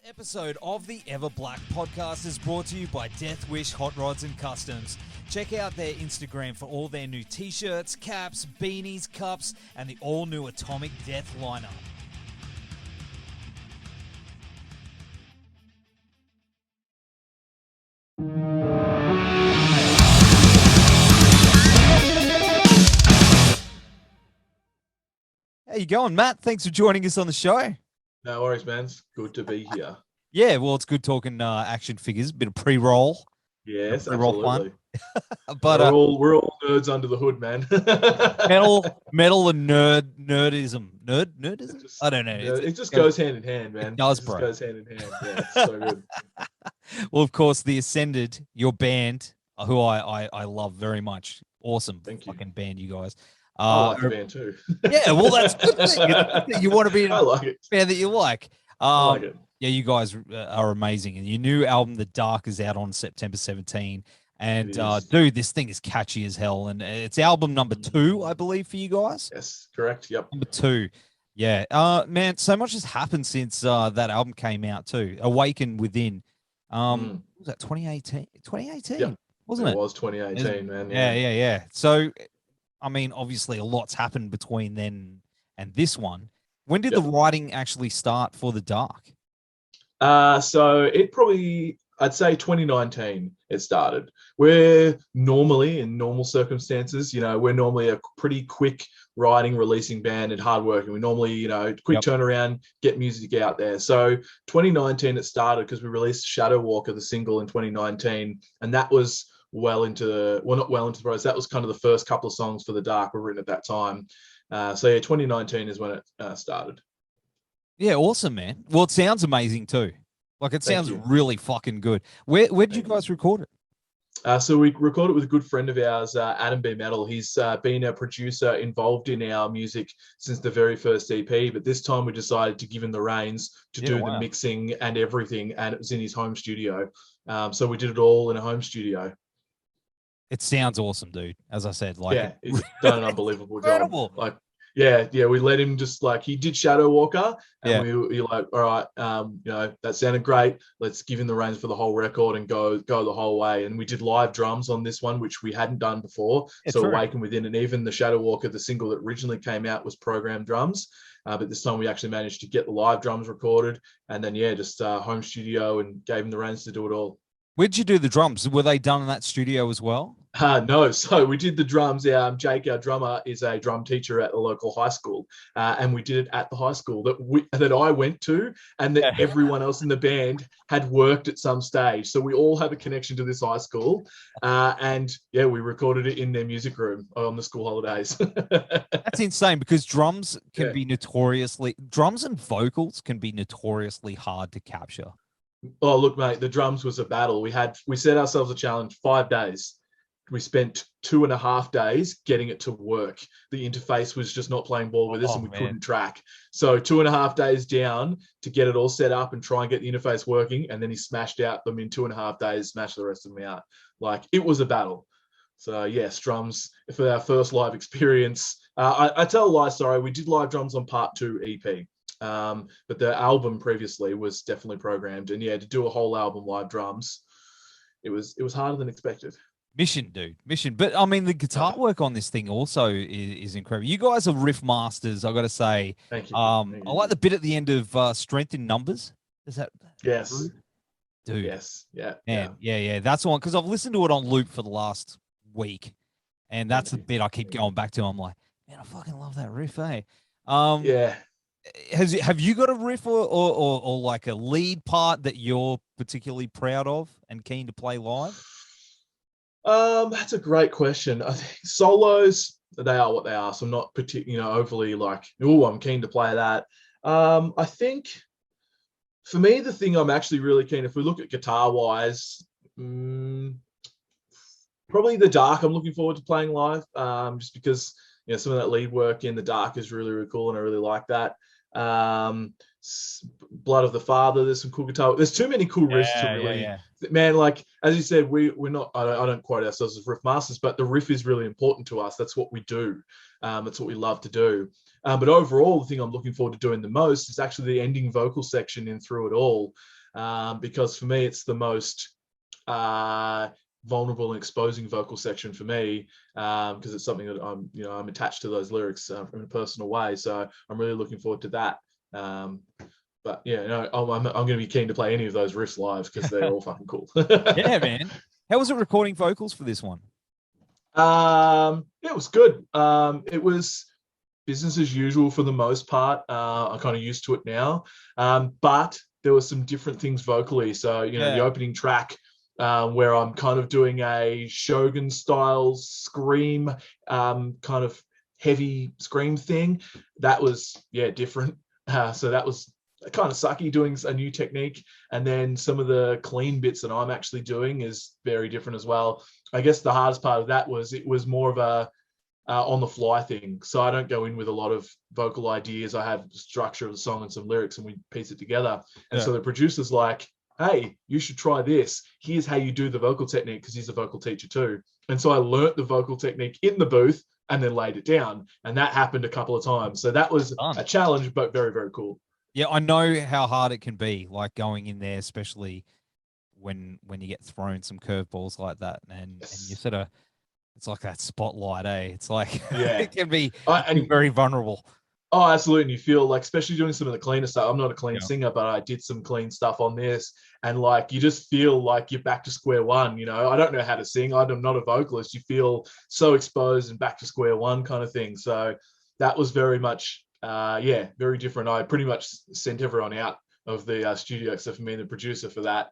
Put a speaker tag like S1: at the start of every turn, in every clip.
S1: Episode of the Everblack Podcast is brought to you by Death Wish Hot Rods and Customs. Check out their Instagram for all their new t-shirts, caps, beanies, cups, and the all-new Atomic Death lineup. How you going, Matt? Thanks for joining us on the show.
S2: No worries, man. It's good to be here.
S1: Yeah, well, it's good talking action figures, a bit of pre-roll.
S2: Yes,
S1: Pre-roll
S2: absolutely.
S1: But
S2: we're all nerds under the hood, man.
S1: metal and nerdism. Nerdism? I don't know.
S2: It just goes hand in hand, man.
S1: It does,
S2: just
S1: bro.
S2: goes hand in hand. Yeah, it's so good.
S1: Well, of course, the Ascended, your band, who I love very much. Awesome fucking band, you guys.
S2: I like the band too.
S1: Yeah, well, that's good thing. You want to be in
S2: I like it.
S1: a band that you like.
S2: I like it.
S1: Yeah, you guys are amazing. And your new album, The Dark, is out on September 17. And dude, this thing is catchy as hell. And it's album number 2, I believe, for you guys.
S2: Yes, correct. Yep.
S1: Number 2. Yeah. Man, so much has happened since that album came out too. Awaken Within. Was that 2018? 2018,
S2: yep.
S1: Wasn't it?
S2: It was 2018, man.
S1: Yeah. So, I mean, obviously a lot's happened between then and this one. When did the writing actually start for The Dark?
S2: So it probably, I'd say 2019 it started. We're normally, in normal circumstances, we're normally a pretty quick writing, releasing band and hard working. We normally, quick turnaround, get music out there. So 2019 it started because we released Shadow Walker, the single, in 2019. And that was not well into the process. That was kind of the first couple of songs for The Dark were written at that time. 2019 is when it started.
S1: Yeah, awesome, man. Well, it sounds amazing too. Like, it sounds really fucking good. Where did you guys record it?
S2: So we recorded with a good friend of ours, Adam B. Metal. He's been a producer involved in our music since the very first EP, but this time we decided to give him the reins to do the mixing and everything, and it was in his home studio. So we did it all in a home studio.
S1: It sounds awesome, dude. As I said,
S2: he's done an unbelievable job. We let him he did Shadow Walker, and we were like, all right, that sounded great. Let's give him the reins for the whole record and go the whole way. And we did live drums on this one, which we hadn't done before. Awaken Within, and even the Shadow Walker, the single that originally came out, was programmed drums. But this time we actually managed to get the live drums recorded, and then just home studio, and gave him the reins to do it all.
S1: Where'd you do the drums? Were they done in that studio as well?
S2: No. So we did the drums. Jake, our drummer, is a drum teacher at the local high school. And we did it at the high school that I went to, and that everyone else in the band had worked at some stage. So we all have a connection to this high school. We recorded it in their music room on the school holidays.
S1: That's insane, because drums can be drums and vocals can be notoriously hard to capture.
S2: Oh, look, mate, the drums was a battle. We set ourselves a challenge, 5 days. We spent 2.5 days getting it to work. The interface was just not playing ball with us, and we couldn't track. So 2.5 days down to get it all set up and try and get the interface working. And then he smashed out them in 2.5 days, smashed the rest of them out. It was a battle. So yes, drums for our first live experience. I tell a lie, sorry. We did live drums on part 2 EP. But the album previously was definitely programmed, and to do a whole album live drums, it was harder than expected.
S1: Mission. But I mean, the guitar work on this thing also is incredible. You guys are riff masters, I got to say.
S2: Thank you.
S1: I like the bit at the end of Strength in Numbers. Is that?
S2: Yes.
S1: Dude.
S2: Yes. Yeah.
S1: Man, yeah. That's the one, because I've listened to it on loop for the last week, and that's the bit I keep going back to. I'm like, man, I fucking love that riff, eh? Have you got a riff or like a lead part that you're particularly proud of and keen to play live?
S2: That's a great question. I think solos, they are what they are. So I'm not particularly, overly I'm keen to play that. I think for me, the thing I'm actually really keen, if we look at guitar wise, probably The Dark. I'm looking forward to playing live, just because some of that lead work in The Dark is really, really cool, and I really like that. Blood of the Father. There's some cool guitar. There's too many cool riffs to really, man. Like as you said, we're not. I don't quote ourselves as riff masters, but the riff is really important to us. That's what we do. That's what we love to do. But overall, the thing I'm looking forward to doing the most is actually the ending vocal section in Through It All, because for me, it's the most vulnerable and exposing vocal section for me, because it's something that I'm attached to those lyrics in a personal way. So I'm really looking forward to that. But yeah, no, I'm going to be keen to play any of those riffs live because they're all fucking cool.
S1: Yeah, man. How was it recording vocals for this one?
S2: It was good. It was business as usual for the most part. I'm kind of used to it now. But there were some different things vocally. So, the opening track, where I'm kind of doing a Shogun style scream, kind of heavy scream thing. That was, different. So that was kind of sucky, doing a new technique. And then some of the clean bits that I'm actually doing is very different as well. I guess the hardest part of that was it was more of a on the fly thing. So I don't go in with a lot of vocal ideas. I have the structure of the song and some lyrics and we piece it together. And so the producer's like, hey, you should try this. Here's how you do the vocal technique, because he's a vocal teacher too. And so I learnt the vocal technique in the booth and then laid it down. And that happened a couple of times. So that was a challenge, but very, very cool.
S1: Yeah, I know how hard it can be, like going in there, especially when you get thrown some curveballs like that, and you sort of, it's like that spotlight, eh? It's like it can be very vulnerable.
S2: Oh, absolutely. And you feel like, especially doing some of the cleaner stuff. I'm not a clean singer, but I did some clean stuff on this. And like, you just feel like you're back to square one. I don't know how to sing. I'm not a vocalist. You feel so exposed and back to square one kind of thing. So that was very much, very different. I pretty much sent everyone out of the studio, except for me and the producer for that.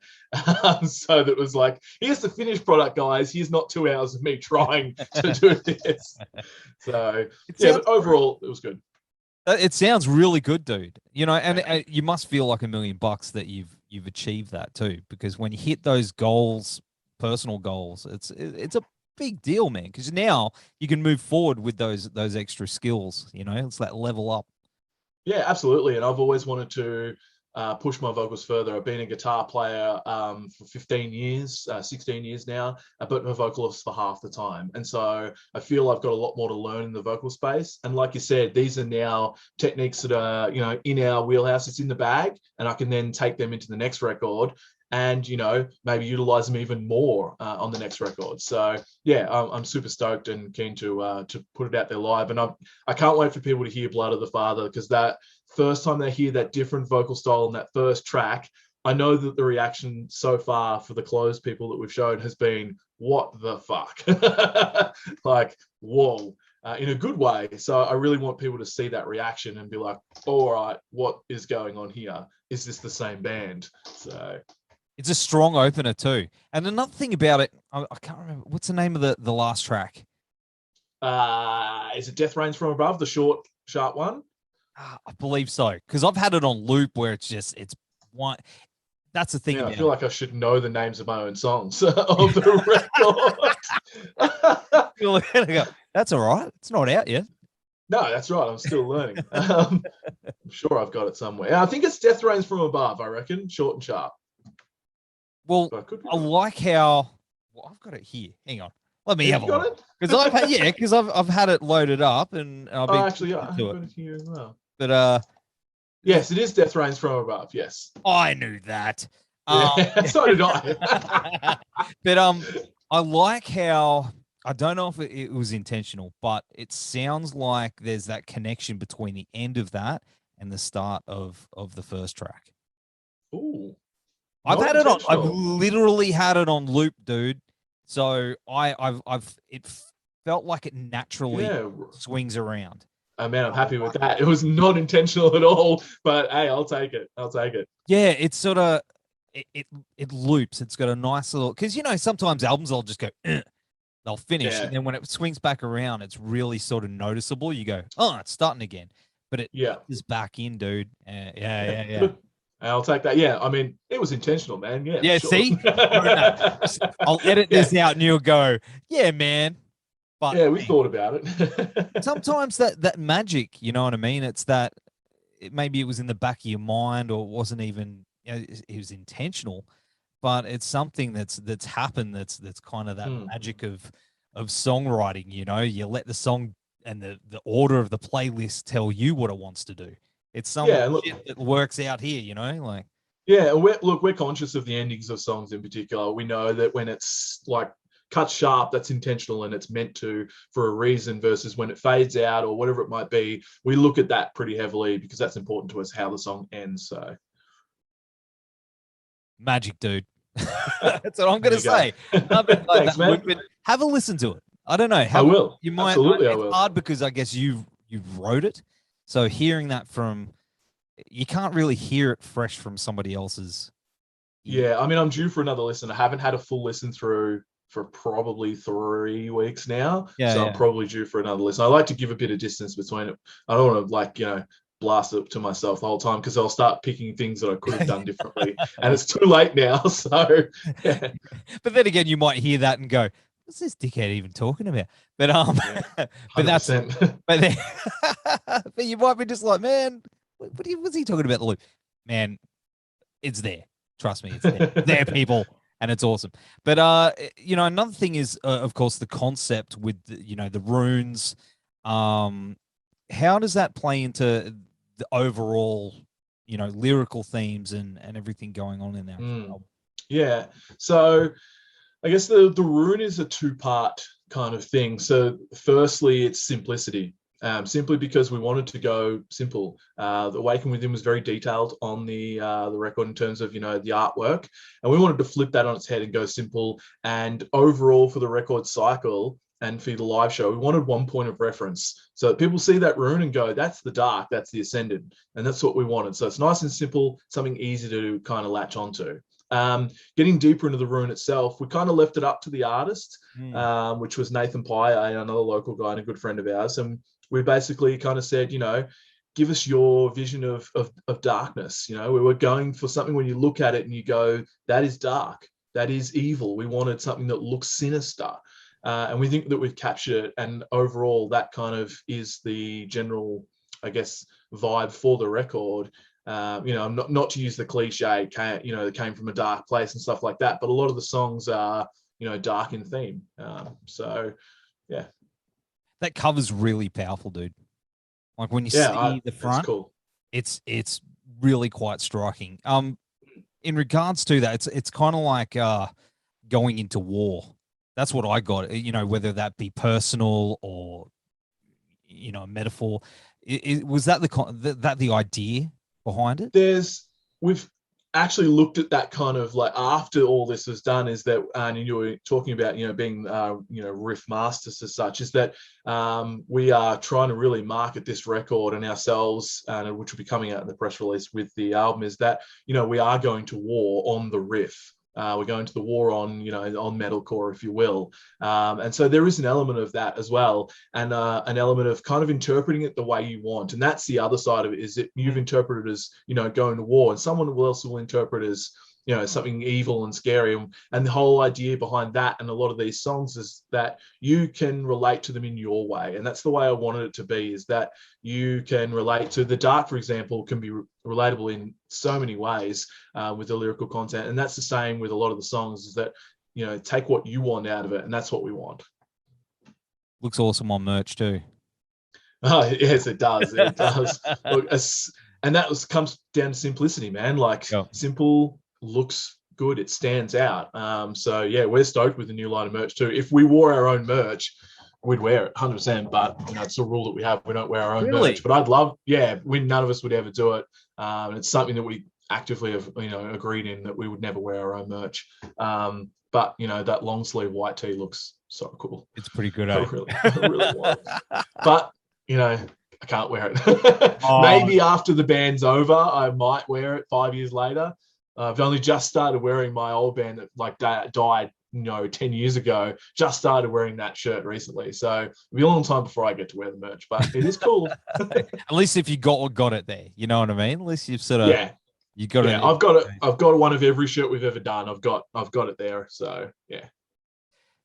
S2: So that was like, here's the finished product, guys. Here's not 2 hours of me trying to do this. So, but overall, it was good.
S1: It sounds really good, dude. And you must feel like $1 million that you've achieved that too, because when you hit those goals, personal goals, it's a big deal, man. Because now you can move forward with those extra skills. It's that level up. Yeah,
S2: absolutely. And I've always wanted to push my vocals further. I've been a guitar player for 15 years, 16 years now, but a vocalist for half the time. And so I feel I've got a lot more to learn in the vocal space. And like you said, these are now techniques that are, in our wheelhouse. It's in the bag, and I can then take them into the next record and, maybe utilize them even more on the next record. So yeah, I'm super stoked and keen to put it out there live. And I can't wait for people to hear Blood of the Father, because that first time they hear that different vocal style in that first track, I know that the reaction so far for the closed people that we've shown has been, what the fuck? Like, whoa, in a good way. So I really want people to see that reaction and be like, all right, what is going on here? Is this the same band? So
S1: it's a strong opener too. And another thing about it, I can't remember, what's the name of the last track?
S2: Is it Death Rains from Above, the short, sharp one?
S1: I believe so, because I've had it on loop where it's one. That's the thing.
S2: Yeah, I feel like I should know the names of my own songs of the
S1: record. That's all right. It's not out yet.
S2: No, that's right. I'm still learning. I'm sure I've got it somewhere. I think it's Death Rains from Above, I reckon. Short and sharp.
S1: Well, I like how... Well, I've got it here. Hang on. Let me have a look. Because I've had it loaded up, and I've been
S2: I've got it here as well.
S1: But
S2: yes, it is Death Rains from Above. Yes,
S1: I knew that.
S2: So did I.
S1: But I like how, I don't know if it was intentional, but it sounds like there's that connection between the end of that and the start of the first track.
S2: Ooh,
S1: I've literally had it on loop, dude. So it felt like it naturally swings around.
S2: Oh man, I'm happy with that. It was not intentional at all, but hey, I'll take it.
S1: Yeah, it's sort of it loops. It's got a nice little, because sometimes albums I'll just go, they'll finish, and then when it swings back around, it's really sort of noticeable. You go, oh, it's starting again, but it is back in, dude. Yeah.
S2: I'll take that. Yeah, I mean, it was intentional, man. Yeah. Sure.
S1: See, I'll edit this out, and you'll go, yeah, man. But
S2: yeah, we thought about it.
S1: sometimes that magic, you know what I mean? It's maybe it was in the back of your mind, or it wasn't even, it was intentional, but it's something that's happened. That's kind of that magic of songwriting. You let the song and the order of the playlist tell you what it wants to do. It's some shit that works out here. Like.
S2: Yeah, we're conscious of the endings of songs in particular. We know that when it's like cut sharp, that's intentional and it's meant to for a reason, versus when it fades out or whatever it might be. We look at that pretty heavily because that's important to us, how the song ends. So
S1: magic, dude. That's what I'm going to say.
S2: Thanks, man.
S1: Have a listen to it. I don't know.
S2: I will.
S1: You might.
S2: Absolutely, I
S1: will.
S2: It's
S1: hard because I guess you wrote it, so hearing that you can't really hear it fresh from somebody else's.
S2: Yeah, I mean, I'm due for another listen. I haven't had a full listen through for probably 3 weeks now. So I'm probably due for another listen. I like to give a bit of distance between it. I don't want to blast it to myself the whole time, because I'll start picking things that I could have done differently. And it's too late now. So yeah.
S1: But then again, you might hear that and go, what's this dickhead even talking about? But but that's but you might be just like, man, what's he talking about, the loop? Man, it's there. Trust me, it's there. There, people. And it's awesome. But another thing is, of course, the concept with the runes. How does that play into the overall, lyrical themes and everything going on in there?
S2: Yeah. So I guess the rune is a two-part kind of thing. So firstly, it's simplicity. Simply because we wanted to go simple. The Awaken Within was very detailed on the record in terms of the artwork, and we wanted to flip that on its head and go simple. And overall, for the record cycle and for the live show, we wanted one point of reference, so that people see that rune and go, "That's the dark, that's the ascended," and that's what we wanted. So it's nice and simple, something easy to kind of latch onto. Getting deeper into the rune itself, we kind of left it up to the artist, which was Nathan Pye, another local guy and a good friend of ours, and we basically kind of said, give us your vision of darkness. We were going for something when you look at it and you go, that is dark, that is evil. We wanted something that looks sinister. And we think that we've captured it. And overall, that kind of is the general, I guess, vibe for the record. Not to use the cliche, that came from a dark place and stuff like that, but a lot of the songs are, dark in theme. So, yeah.
S1: That cover's really powerful, dude. Like when you see the front,
S2: cool.
S1: It's really quite striking. In regards to that, it's kind of like going into war. That's what I got. Whether that be personal or a metaphor. Was that the idea behind it?
S2: We've actually looked at that kind of like after all this was done, is that and you were talking about being riff masters as such, is that we are trying to really market this record and ourselves, which will be coming out in the press release with the album, is that we are going to war on the riff. We're going to the war on on metalcore, if you will, and so there is an element of that as well, and an element of kind of interpreting it the way you want. And that's the other side of it, is that you've interpreted as going to war, and someone else will interpret as something evil and scary. And the whole idea behind that and a lot of these songs is that you can relate to them in your way. And that's the way I wanted it to be, is that you can relate to the dark, for example, can be relatable in so many ways with the lyrical content. And that's the same with a lot of the songs, is that, take what you want out of it. And that's what we want.
S1: Looks awesome on merch too.
S2: Oh, yes, it does. It does. Look, and that comes down to simplicity, man. Like simple, looks good, it stands out. So yeah, we're stoked with the new line of merch too. If we wore our own merch, we'd wear it 100%, but it's a rule that we have. We don't wear our own merch, but I'd love, none of us would ever do it. And it's something that we actively have, agreed in, that we would never wear our own merch. But that long sleeve white tee looks so cool.
S1: It's pretty good.
S2: I really want it. But I can't wear it. Maybe after the band's over, I might wear it 5 years later. I've only just started wearing my old band that died 10 years ago. Just started wearing that shirt recently, so it'll be a long time before I get to wear the merch, but it is cool.
S1: At least if you got it there, you know what I mean? At least you've sort of you got it.
S2: I've got it. I've got one of every shirt we've ever done. I've got it there. So yeah.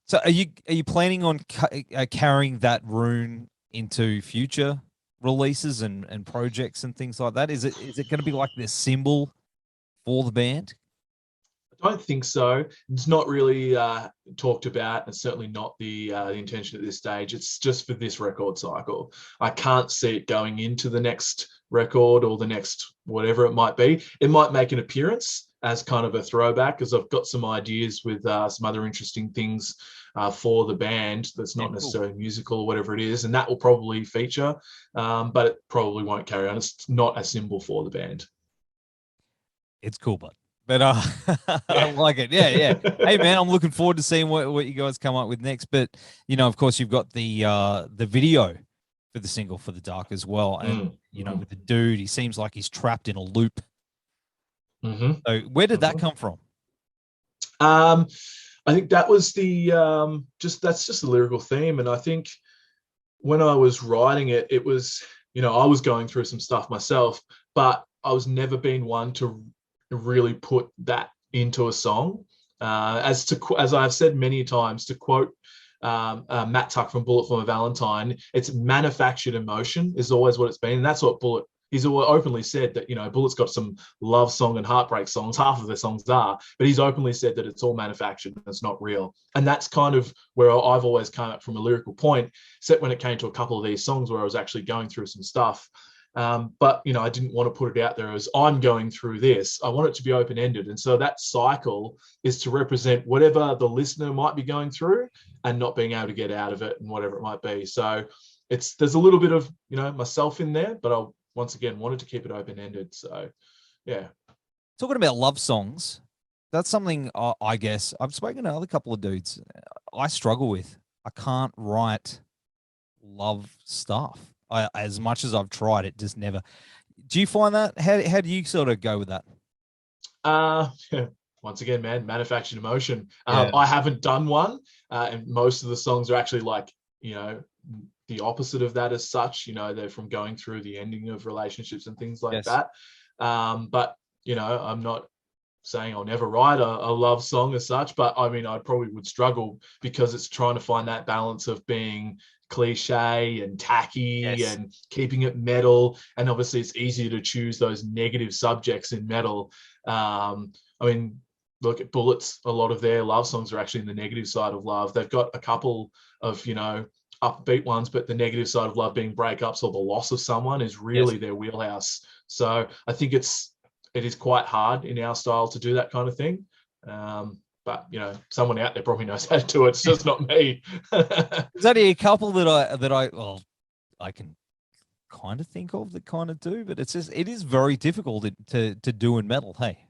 S1: So are you planning on carrying that rune into future releases and projects and things like that? Is it going to be like this symbol for the band?
S2: I don't think so. It's not really talked about, and certainly not the intention at this stage. It's just for this record cycle. I can't see it going into the next record or the next whatever it might be. It might make an appearance as kind of a throwback, because I've got some ideas with some other interesting things for the band that's not necessarily musical or whatever it is, and that will probably feature, but it probably won't carry on. It's not a symbol for the band.
S1: It's cool, but I like it. Yeah. Hey, man, I'm looking forward to seeing what you guys come up with next. But, you know, of course, you've got the video for the single for The Dark as well. And, you know, with the dude, he seems like he's trapped in a loop. So where did that come from?
S2: I think that was that's just the lyrical theme. And I think when I was writing it, it was, you know, I was going through some stuff myself, but I was never been one to really put that into a song. As I've said many times, to quote Matt Tuck from Bullet for My Valentine, it's manufactured emotion is always what it's been. And that's what Bullet, he's openly said that, you know, Bullet's got some love song and heartbreak songs. Half of their songs are, but he's openly said that it's all manufactured and it's not real. And that's kind of where I've always come up from a lyrical point, except when it came to a couple of these songs where I was actually going through some stuff. But, you know, I didn't want to put it out there as I'm going through this. I want it to be open-ended. And so that cycle is to represent whatever the listener might be going through and not being able to get out of it and whatever it might be. So there's a little bit of, you know, myself in there, but I once again wanted to keep it open-ended. So, yeah.
S1: Talking about love songs, that's something I guess I've spoken to another couple of dudes I struggle with. I can't write love stuff. As much as I've tried, it just never. Do you find that? How do you sort of go with that?
S2: Once again, man, manufactured emotion. I haven't done one, and most of the songs are actually like, you know, the opposite of that as such. You know, they're from going through the ending of relationships and things like that. But, you know, I'm not saying I'll never write a love song as such, but I mean, I probably would struggle because it's trying to find that balance of being cliche and tacky and keeping it metal. And obviously it's easier to choose those negative subjects in metal. I mean, look at Bullets, a lot of their love songs are actually in the negative side of love. They've got a couple of, you know, upbeat ones, but the negative side of love being breakups or the loss of someone is really their wheelhouse. So I think it is quite hard in our style to do that kind of thing. But, you know, someone out there probably knows how to do it. It's just not me.
S1: There's only a couple that I can kind of think of that kind of do, but it is very difficult to do in metal. Hey.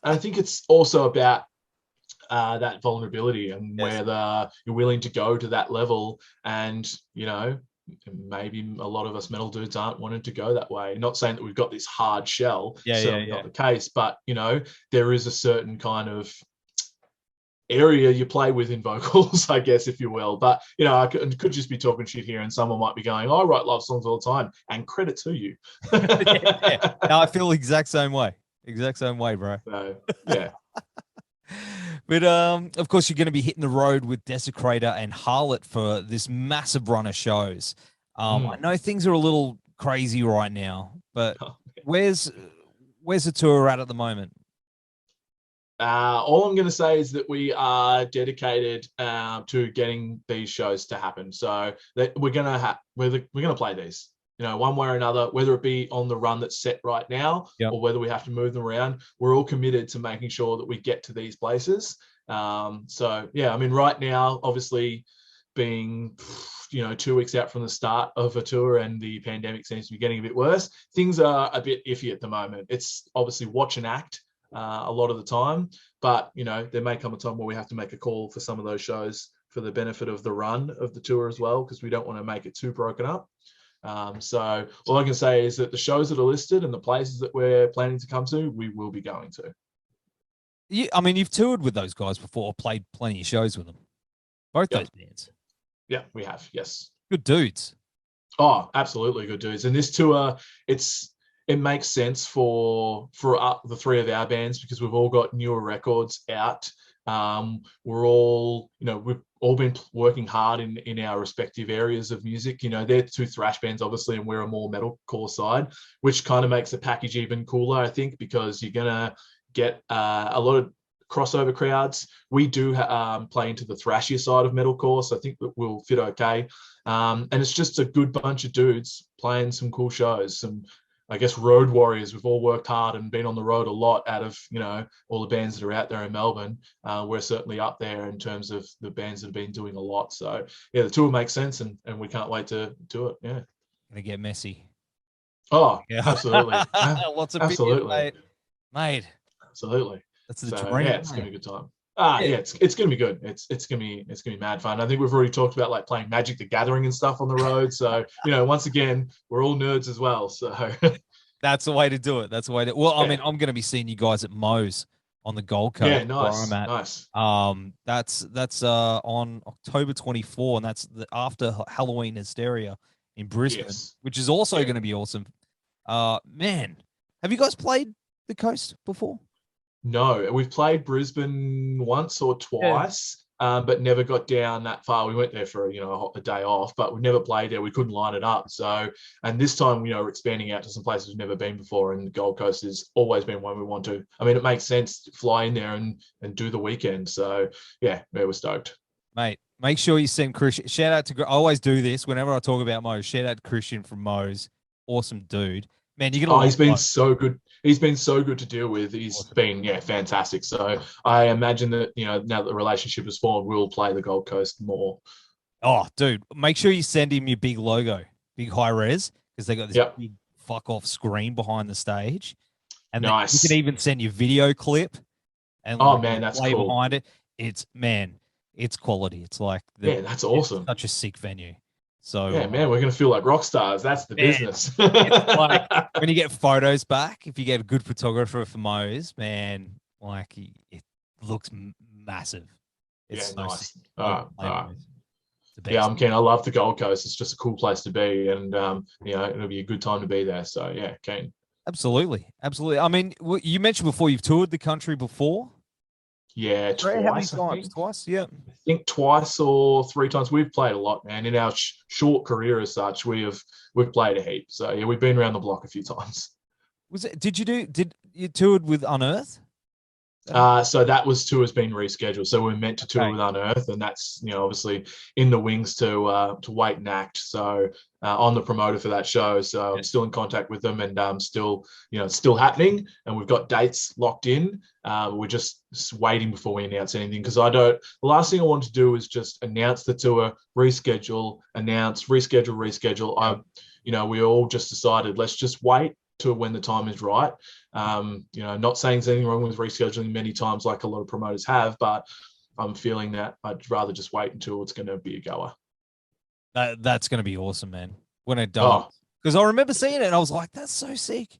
S2: I think it's also about that vulnerability and whether you're willing to go to that level. And, you know, maybe a lot of us metal dudes aren't wanting to go that way. Not saying that we've got this hard shell, not the case, but, you know, there is a certain kind of area you play with in vocals, I guess, if you will. But, you know, I could just be talking shit here and someone might be going, I write love songs all the time, and credit to you.
S1: No, I feel the exact same way, bro.
S2: So, yeah.
S1: But of course, you're going to be hitting the road with Desecrator and Harlott for this massive run of shows. I know things are a little crazy right now, but where's the tour at the moment?
S2: All I'm going to say is that we are dedicated to getting these shows to happen. So that we're going to play these, you know, one way or another, whether it be on the run that's set right now or whether we have to move them around. We're all committed to making sure that we get to these places. So, yeah, I mean, right now, obviously being, you know, 2 weeks out from the start of a tour and the pandemic seems to be getting a bit worse, things are a bit iffy at the moment. It's obviously watch and act a lot of the time, but, you know, there may come a time where we have to make a call for some of those shows for the benefit of the run of the tour as well, because we don't want to make it too broken up. So all I can say is that the shows that are listed and the places that we're planning to come to, we will be going to.
S1: I mean, you've toured with those guys before, played plenty of shows with them. Both those bands.
S2: Yeah, we have. Yes.
S1: Good dudes.
S2: Oh, absolutely good dudes. And this tour, it makes sense for the three of our bands because we've all got newer records out. We're all, we've all been working hard in our respective areas of music. They're two thrash bands, obviously, and we're a more metalcore side, which kind of makes the package even cooler, I think, because you're going to get a lot of crossover crowds. We do play into the thrashier side of metalcore, so I think that we'll fit okay. And it's just a good bunch of dudes playing some cool shows, some, I guess, road warriors. We've all worked hard and been on the road a lot out of, all the bands that are out there in Melbourne. We're certainly up there in terms of the bands that have been doing a lot. So, yeah, the tour makes sense, and we can't wait to do it. Yeah.
S1: Gonna get messy.
S2: Oh,
S1: Yeah.
S2: absolutely.
S1: Lots of
S2: absolutely.
S1: mate.
S2: Absolutely.
S1: That's the
S2: So,
S1: dream.
S2: yeah, it's gonna be a good time. It's gonna be good. It's gonna be mad fun. I think we've already talked about like playing Magic the Gathering and stuff on the road. So, once again, we're all nerds as well. So
S1: that's the way to do it. That's the way to. Well, I mean, I'm going to be seeing you guys at Moe's on the Gold Coast.
S2: Yeah, nice,
S1: where I'm at.
S2: nice.
S1: That's on October 24, and that's after Halloween Hysteria in Brisbane, which is also going to be awesome. Man, have you guys played the coast before?
S2: No, we've played Brisbane once or twice, but never got down that far. We went there for a day off, but we never played there. We couldn't line it up. So, and this time, we're expanding out to some places we've never been before, and the Gold Coast has always been one we want to. I mean, it makes sense to fly in there and do the weekend. So, yeah, we're stoked.
S1: Mate, make sure you send Christian. Shout out to. I always do this whenever I talk about Moe's. Shout out to Christian from Moe's. Awesome dude. Man, you're gonna.
S2: He's been so good. He's been so good to deal with. He's been fantastic. So I imagine that now that the relationship is formed, we'll play the Gold Coast more.
S1: Oh, dude, make sure you send him your big logo, big high res, because they got this big fuck off screen behind the stage, and
S2: nice.
S1: You can even send your video clip. And
S2: man, that's
S1: play
S2: cool.
S1: Behind it, it's quality. It's like
S2: that's awesome.
S1: Such a sick venue. So
S2: yeah, man, we're gonna feel like rock stars. That's the business.
S1: It's like when you get photos back, if you get a good photographer for Moe's, man, like it looks massive. It's
S2: nice.
S1: Yeah,
S2: I'm keen. I love the Gold Coast. It's just a cool place to be, and it'll be a good time to be there. So yeah, keen.
S1: Absolutely. I mean, you mentioned before you've toured the country before.
S2: Yeah, twice.
S1: How many times? Twice, yeah.
S2: I think twice or three times. We've played a lot, man. In our short career as such, we've played a heap. So yeah, we've been around the block a few times.
S1: Did you toured with Unearth?
S2: So that tour's been rescheduled. So we're meant to tour with Unearth, and that's obviously in the wings to wait and act. So on the promoter for that show. So I'm still in contact with them, and still it's still happening, and we've got dates locked in. We're just waiting before we announce anything, because the last thing I want to do is just announce the tour, reschedule, reschedule. We all just decided, let's just wait to when the time is right. Not saying there's anything wrong with rescheduling many times like a lot of promoters have, but I'm feeling that I'd rather just wait until it's going to be a goer.
S1: That's going to be awesome, man. When it does. Because I remember seeing it and I was like, that's so sick.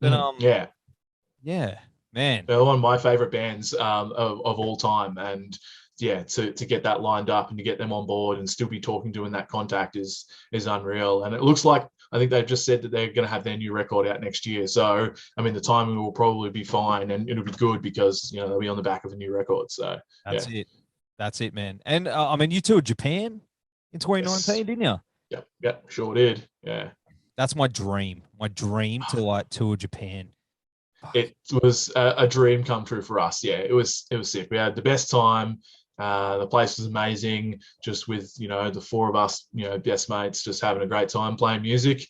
S1: But, yeah, man.
S2: They're one of my favorite bands of all time. And yeah, to get that lined up and to get them on board and still be talking to in that contact is unreal. And it looks like, I think they've just said that they're going to have their new record out next year. So, I mean, the timing will probably be fine, and it'll be good because, they'll be on the back of a new record. So
S1: That's it, man. And I mean, you toured Japan in 2019, didn't you?
S2: Yep, sure did. Yeah.
S1: That's my dream. My dream to tour Japan.
S2: It was a dream come true for us. Yeah, it was sick. We had the best time. The place was amazing, just with the four of us, best mates, just having a great time playing music.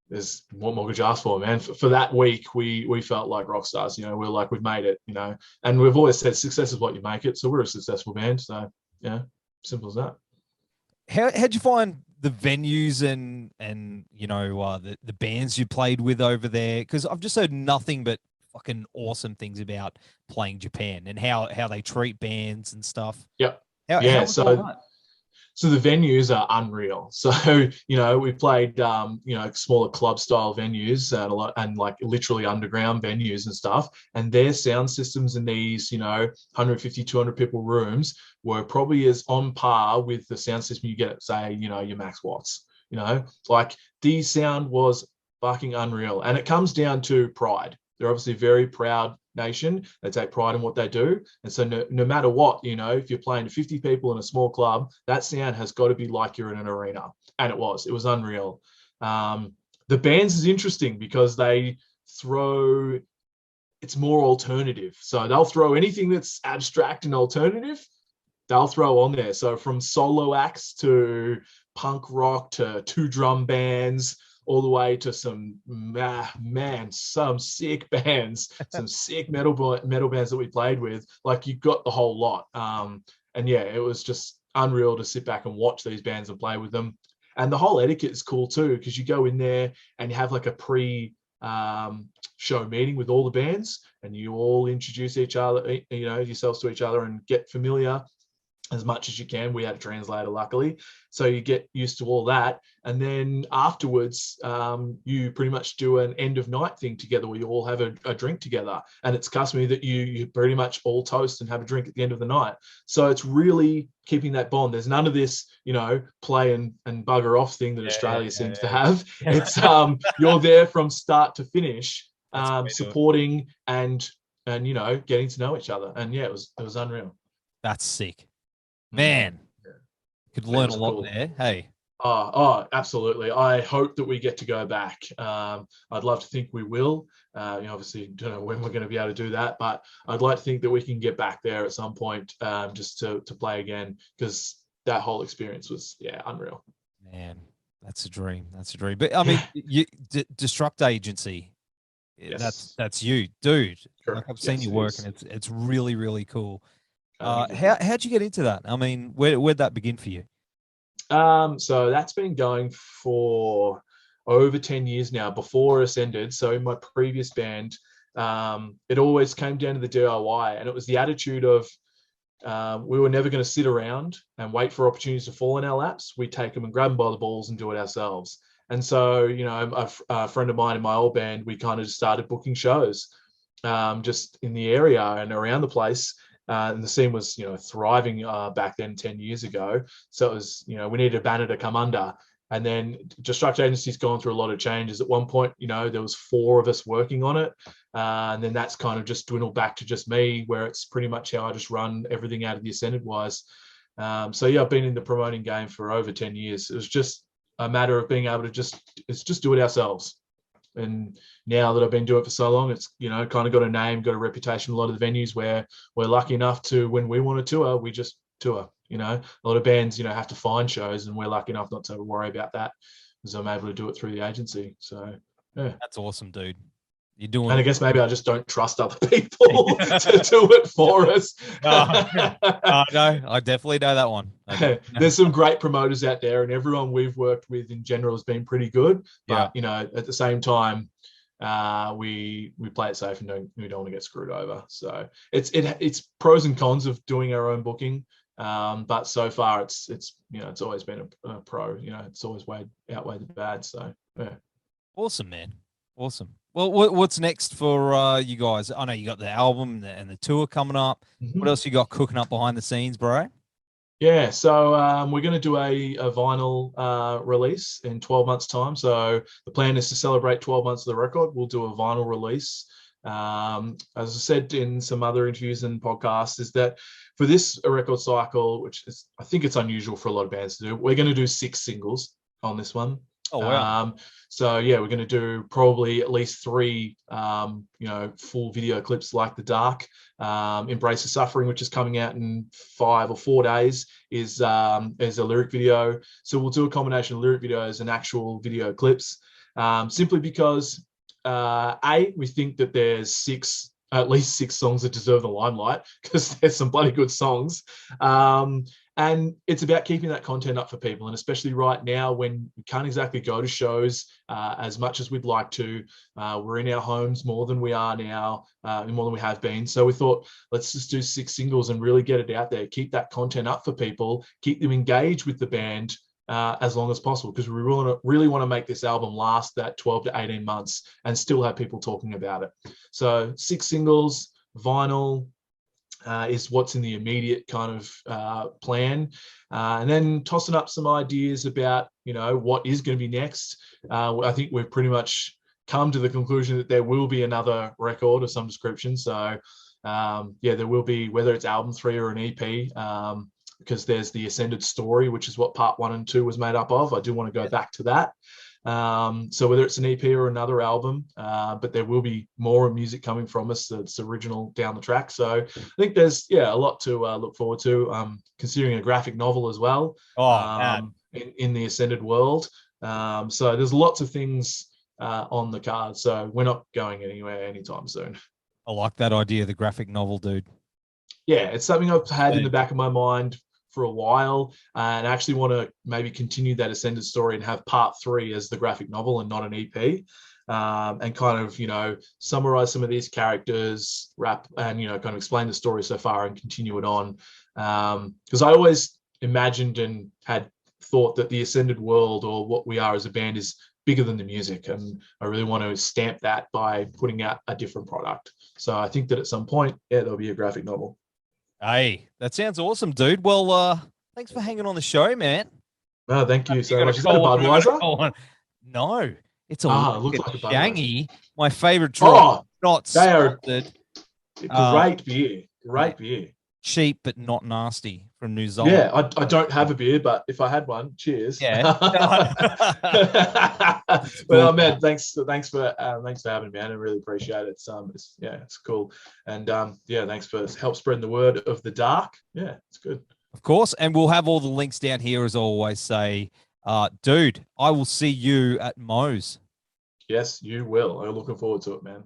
S2: There's what more could you ask for, man? For that week, we felt like rock stars. We're like, we've made it. And we've always said success is what you make it. So we're a successful band. So simple as that.
S1: How'd you find the venues and the bands you played with over there? Because I've just heard nothing but fucking awesome things about playing Japan and how they treat bands and stuff.
S2: Yep.
S1: So
S2: the venues are unreal. So, we played, smaller club style venues and like literally underground venues and stuff. And their sound systems in these, 150, 200 people rooms were probably as on par with the sound system you get at, say, your Max Watts. Like the sound was fucking unreal. And it comes down to pride. They're obviously very proud nation. They take pride in what they do. And so no matter what, if you're playing to 50 people in a small club, that sound has got to be like you're in an arena. And it was unreal. The bands is interesting because they throw, it's more alternative. So they'll throw anything that's abstract and alternative, they'll throw on there. So from solo acts to punk rock to 2-drum bands, all the way to some some sick bands, some sick metal bands that we played with. Like, you got the whole lot. And yeah, it was just unreal to sit back and watch these bands and play with them. And the whole etiquette is cool too, because you go in there and you have like a show meeting with all the bands, and you all introduce each other, yourselves to each other, and get familiar as much as you can. We had a translator, luckily, so you get used to all that. And then afterwards, you pretty much do an end of night thing together where you all have a drink together, and it's customary that you pretty much all toast and have a drink at the end of the night. So it's really keeping that bond. There's none of this, play and bugger off thing that Australia seems to have. It's you're there from start to finish, supporting and getting to know each other. And yeah, it was unreal.
S1: That's sick. Man, could learn a lot cool. There. Hey.
S2: Oh, absolutely. I hope that we get to go back. I'd love to think we will. Obviously, don't know when we're going to be able to do that, but I'd like to think that we can get back there at some point, just to play again, because that whole experience was, unreal.
S1: Man, that's a dream. That's a dream. But I mean, Destruct Agency. Yes. That's you, dude. Sure. Like, I've seen you work, and it's really, really cool. How'd you get into that? I mean, where'd that begin for you?
S2: So that's been going for over 10 years now, before Ascended. So in my previous band, it always came down to the DIY, and it was the attitude of we were never going to sit around and wait for opportunities to fall in our laps. We take them and grab them by the balls and do it ourselves. And so, a friend of mine in my old band, we kind of just started booking shows just in the area and around the place. And the scene was, thriving back then 10 years ago. So it was, we needed a banner to come under. And then Destruct Agency's gone through a lot of changes. At one point, there was 4 of us working on it. And then that's kind of just dwindled back to just me, where it's pretty much how I just run everything out of the Ascended wise. So yeah, I've been in the promoting game for over 10 years. It was just a matter of being able to just do it ourselves. And now that I've been doing it for so long, it's, kind of got a name, got a reputation. A lot of the venues where we're lucky enough to, when we want to tour, we just tour. A lot of bands, have to find shows, and we're lucky enough not to worry about that, because I'm able to do it through the agency. So, yeah.
S1: That's awesome, dude. You're doing.
S2: And I guess maybe I just don't trust other people to do it for us.
S1: No, I definitely know that one.
S2: There's some great promoters out there, and everyone we've worked with in general has been pretty good. But at the same time, we play it safe, and we don't want to get screwed over. So it's pros and cons of doing our own booking. But so far it's always been a pro. It's always outweighed the bad. So yeah.
S1: Awesome, man. Awesome. Well, what's next for you guys? I know you got the album and the tour coming up. Mm-hmm. What else you got cooking up behind the scenes, bro?
S2: Yeah, so we're going to do a vinyl release in 12 months' time. So the plan is to celebrate 12 months of the record. We'll do a vinyl release. As I said in some other interviews and podcasts, is that for this record cycle, which is, I think it's unusual for a lot of bands to do, we're going to do 6 singles on this one.
S1: Oh, wow.
S2: So yeah, we're going to do probably at least 3, full video clips like The Dark. Embrace the Suffering, which is coming out in 5 or 4 days, is a lyric video. So we'll do a combination of lyric videos and actual video clips, simply because we think that there's at least 6 songs that deserve the limelight, because there's some bloody good songs. And it's about keeping that content up for people. And especially right now, when we can't exactly go to shows as much as we'd like to, we're in our homes more than we are now, more than we have been. So we thought, let's just do 6 singles and really get it out there, keep that content up for people, keep them engaged with the band as long as possible, because we really want to make this album last that 12 to 18 months and still have people talking about it. So 6 singles, vinyl, is what's in the immediate kind of plan, and then tossing up some ideas about what is going to be next. I think we've pretty much come to the conclusion that there will be another record of some description. So there will be, whether it's album 3 or an EP, because there's the Ascended story, which is what part 1 and 2 was made up of. I do want to go back to that. So whether it's an EP or another album, but there will be more music coming from us that's original down the track. So I think there's a lot to look forward to. Considering a graphic novel as well. In the Ascended world. So there's lots of things on the card. So we're not going anywhere anytime soon.
S1: I like that idea, the graphic novel, dude.
S2: Yeah, it's something I've had in the back of my mind for a while, and I actually want to maybe continue that Ascended story and have part 3 as the graphic novel and not an EP, and kind of, summarize some of these characters, wrap, and, kind of explain the story so far and continue it on. Because I always imagined and had thought that the Ascended world, or what we are as a band, is bigger than the music, and I really want to stamp that by putting out a different product. So I think that at some point, there'll be a graphic novel.
S1: Hey, that sounds awesome, dude. Well, thanks for hanging on the show, man.
S2: Oh, thank you so much. Is that a Budweiser?
S1: No, it's a
S2: looks like a
S1: Shangy. My favorite drop. Not sponsored.
S2: Great beer. Great beer.
S1: Cheap but not nasty from New Zealand.
S2: Yeah, I don't have a beer, but if I had one, cheers.
S1: Yeah.
S2: Well, man, thanks for having me, man. I really appreciate it. It's cool, and thanks for help spreading the word of the dark. Yeah, it's good.
S1: Of course, and we'll have all the links down here, as I always say. Dude, I will see you at Mo's.
S2: Yes, you will. I'm looking forward to it, man.